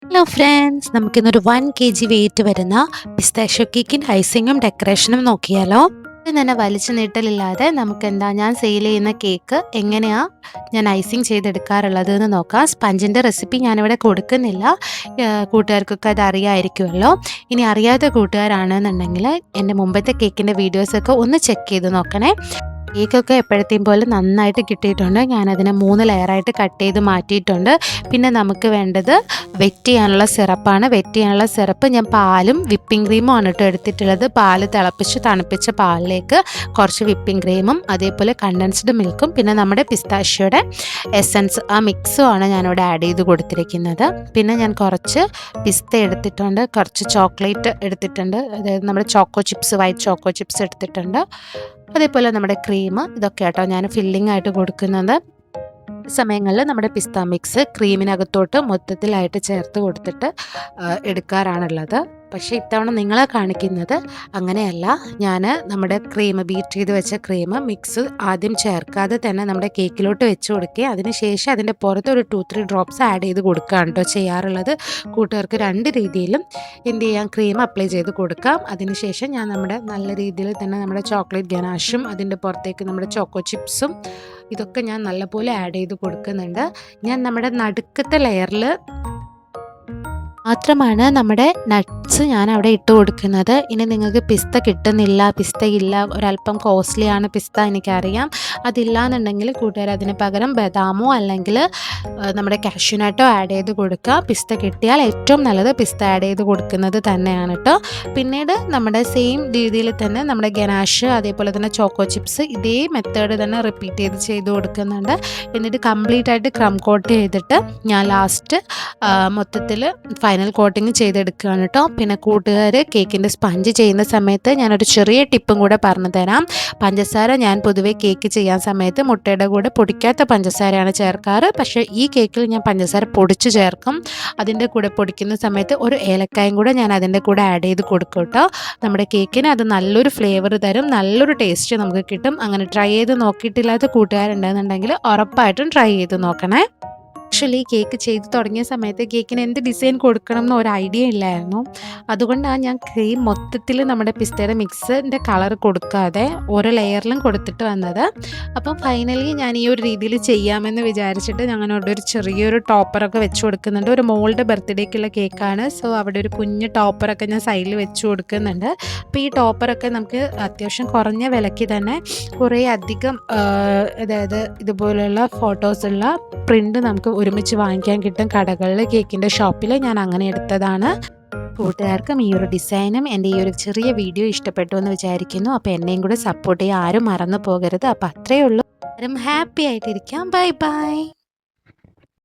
Hello friends, നമുക്കിന്നൊരു 1 kg wait വരുന്ന pistachio കേക്കിൻ്റെ ഐസിങ്ങും ഡെക്കറേഷനും നോക്കിയാലോ. ഇത് തന്നെ വലിച്ചു നീട്ടലില്ലാതെ ഞാൻ സെയിൽ ചെയ്യുന്ന കേക്ക് എങ്ങനെയാണ് ഞാൻ ഐസിങ് ചെയ്തെടുക്കാറുള്ളത് എന്ന് നോക്കാം. സ്പഞ്ചിൻ്റെ റെസിപ്പി ഞാനിവിടെ കൊടുക്കുന്നില്ല, കൂട്ടുകാർക്കൊക്കെ അത് അറിയാമായിരിക്കുമല്ലോ. ഇനി അറിയാത്ത കൂട്ടുകാരാണെന്നുണ്ടെങ്കിൽ എൻ്റെ മുമ്പത്തെ കേക്കിൻ്റെ വീഡിയോസൊക്കെ ഒന്ന് ചെക്ക് ചെയ്ത് നോക്കണേ. കേക്കൊക്കെ എപ്പോഴത്തെയും പോലെ നന്നായിട്ട് കിട്ടിയിട്ടുണ്ട്. ഞാനതിനെ 3 ലെയറായിട്ട് കട്ട് ചെയ്ത് മാറ്റിയിട്ടുണ്ട്. പിന്നെ നമുക്ക് വേണ്ടത് വെറ്റ് ചെയ്യാനുള്ള സിറപ്പാണ്. വെറ്റ് ചെയ്യാനുള്ള സിറപ്പ് ഞാൻ പാലും വിപ്പിംഗ് ക്രീമും ആണ് എടുത്തിട്ടുള്ളത്. പാല് തിളപ്പിച്ച് തണുപ്പിച്ച പാലിലേക്ക് കുറച്ച് വിപ്പിംഗ് ക്രീമും അതേപോലെ കണ്ടൻസ്ഡ് മിൽക്കും പിന്നെ നമ്മുടെ പിസ്താഷ്യോയുടെ എസൻസ് ആ മിക്സും ആണ് ഞാനിവിടെ ആഡ് ചെയ്ത് കൊടുത്തിരിക്കുന്നത്. പിന്നെ ഞാൻ കുറച്ച് പിസ്ത എടുത്തിട്ടുണ്ട്, കുറച്ച് ചോക്ലേറ്റ് എടുത്തിട്ടുണ്ട്, അതായത് നമ്മുടെ choco chips, white choco chips എടുത്തിട്ടുണ്ട്. അതേപോലെ നമ്മുടെ ക്രീം, ഇതൊക്കെ കേട്ടോ ഞാൻ ഫില്ലിംഗ് ആയിട്ട് കൊടുക്കുന്നത്. സമയങ്ങളിൽ നമ്മുടെ പിസ്ത മിക്സ് ക്രീമിനകത്തോട്ട് മൊത്തത്തിലായിട്ട് ചേർത്ത് കൊടുത്തിട്ട് എടുക്കാറാണുള്ളത്. പക്ഷേ ഇത്തവണ നിങ്ങളെ കാണിക്കുന്നത് അങ്ങനെയല്ല. ഞാൻ നമ്മുടെ ക്രീം, ബീറ്റ് ചെയ്ത് വെച്ച ക്രീം മിക്സ് ആദ്യം ചേർക്കാതെ തന്നെ നമ്മുടെ കേക്കിലോട്ട് വെച്ച് കൊടുക്കുക. അതിനുശേഷം അതിൻ്റെ പുറത്ത് ഒരു 2-3 ഡ്രോപ്സ് ആഡ് ചെയ്ത് കൊടുക്കുകയാണ് കേട്ടോ ചെയ്യാറുള്ളത്. കൂട്ടുകാർക്ക് 2 രീതിയിലും എന്ത് ചെയ്യാം, ക്രീം അപ്ലൈ ചെയ്ത് കൊടുക്കാം. അതിനുശേഷം ഞാൻ നല്ല രീതിയിൽ തന്നെ നമ്മുടെ ചോക്ലേറ്റ് ഗനാഷും അതിൻ്റെ പുറത്തേക്ക് നമ്മുടെ ചോക്കോ ചിപ്സും ഇതൊക്കെ ഞാൻ നല്ലപോലെ ആഡ് ചെയ്ത് കൊടുക്കുന്നുണ്ട്. ഞാൻ നമ്മുടെ നടുക്കത്തെ ലെയറിൽ മാത്രമാണ് നമ്മുടെ നട്ട്സ് ഞാൻ അവിടെ ഇട്ട് കൊടുക്കുന്നത്. ഇനി നിങ്ങൾക്ക് പിസ്ത കിട്ടുന്നില്ല, പിസ്ത ഇല്ല, ഒരല്പം കോസ്റ്റ്ലിയാണ് പിസ്ത എനിക്കറിയാം, അതില്ല എന്നുണ്ടെങ്കിൽ കൂട്ടുകാർ അതിന് പകരം ബദാമോ അല്ലെങ്കിൽ നമ്മുടെ കാഷ്യൂനട്ടോ ആഡ് ചെയ്ത് കൊടുക്കുക. പിസ്ത കിട്ടിയാൽ ഏറ്റവും നല്ലത് പിസ്ത ആഡ് ചെയ്ത് കൊടുക്കുന്നത് തന്നെയാണ് കേട്ടോ. പിന്നീട് നമ്മുടെ സെയിം രീതിയിൽ തന്നെ നമ്മുടെ ഗനാഷ് അതേപോലെ തന്നെ ചോക്കോ ചിപ്സ് ഇതേ മെത്തേഡ് തന്നെ റിപ്പീറ്റ് ചെയ്ത് കൊടുക്കുന്നുണ്ട്. എന്നിട്ട് കംപ്ലീറ്റ് ആയിട്ട് ക്രം കോട്ട് ചെയ്തിട്ട് ഞാൻ ലാസ്റ്റ് മൊത്തത്തിൽ ഫൈനൽ കോട്ടിങ് ചെയ്തെടുക്കുകയാണ് കേട്ടോ. പിന്നെ കൂട്ടുകാർ കേക്കിൻ്റെ സ്പഞ്ച് ചെയ്യുന്ന സമയത്ത് ഞാനൊരു ചെറിയ ടിപ്പും കൂടെ പറഞ്ഞു തരാം. പഞ്ചസാര ഞാൻ പൊതുവേ കേക്ക് ചെയ്യാൻ സമയത്ത് മുട്ടയുടെ കൂടെ പൊടിക്കാത്ത പഞ്ചസാരയാണ് ചേർക്കാറ്. പക്ഷേ ഈ കേക്കിൽ ഞാൻ പഞ്ചസാര പൊടിച്ച് ചേർക്കും. അതിൻ്റെ കൂടെ പൊടിക്കുന്ന സമയത്ത് ഒരു ഏലക്കായും കൂടെ ഞാൻ അതിൻ്റെ കൂടെ ആഡ് ചെയ്ത് കൊടുക്കും കേട്ടോ. നമ്മുടെ കേക്കിന് അത് നല്ലൊരു ഫ്ലേവർ തരും, നല്ലൊരു ടേസ്റ്റ് നമുക്ക് കിട്ടും. അങ്ങനെ ട്രൈ ചെയ്ത് നോക്കിയിട്ടില്ലാത്ത കൂട്ടുകാരുണ്ടെന്നുണ്ടെങ്കിൽ ഉറപ്പായിട്ടും ട്രൈ ചെയ്ത് നോക്കണേ. ആക്ച്വലി കേക്ക് ചെയ്ത് തുടങ്ങിയ സമയത്ത് കേക്കിന് എന്ത് ഡിസൈൻ കൊടുക്കണം എന്ന് ഒരു ഐഡിയ ഇല്ലായിരുന്നു. അതുകൊണ്ടാണ് ഞാൻ ക്രീം മൊത്തത്തിൽ നമ്മുടെ പിസ്തയുടെ മിക്സിൻ്റെ കളർ കൊടുക്കാതെ ഓരോ ലെയറിലും കൊടുത്തിട്ട് വന്നത്. അപ്പം ഫൈനലി ഞാൻ ഈ ഒരു രീതിയിൽ ചെയ്യാമെന്ന് വിചാരിച്ചിട്ട് ഞങ്ങളോട് ഒരു ചെറിയൊരു ടോപ്പറൊക്കെ വെച്ച് കൊടുക്കുന്നുണ്ട്. ഒരു മോളുടെ ബർത്ത്ഡേക്കുള്ള കേക്കാണ്, സോ അവിടെ ഒരു കുഞ്ഞ് ടോപ്പറൊക്കെ ഞാൻ സൈഡിൽ വെച്ച് കൊടുക്കുന്നുണ്ട്. അപ്പോൾ ഈ ടോപ്പറൊക്കെ നമുക്ക് അത്യാവശ്യം കുറഞ്ഞ വിലയ്ക്ക് തന്നെ കുറേ അധികം അതായത് ഇതുപോലെയുള്ള ഫോട്ടോസുള്ള പ്രിൻ്റ് നമുക്ക് ഒരുമിച്ച് വാങ്ങിക്കാൻ കിട്ടും കടകളിൽ, കേക്കിൻ്റെ ഷോപ്പിൽ. ഞാൻ അങ്ങനെ എടുത്തതാണ്. കൂട്ടുകാർക്കും ഈ ഒരു ഡിസൈനും എൻ്റെ ഈ ഒരു ചെറിയ വീഡിയോ ഇഷ്ടപ്പെട്ടു എന്ന് വിചാരിക്കുന്നു. അപ്പോൾ എന്നെയും കൂടെ സപ്പോർട്ട് ചെയ്യാൻ ആരും മറന്നു പോകരുത്. അപ്പോൾ അത്രയേ ഉള്ളൂ. ആരും ഹാപ്പി ആയിട്ടിരിക്കാം. Bye bye.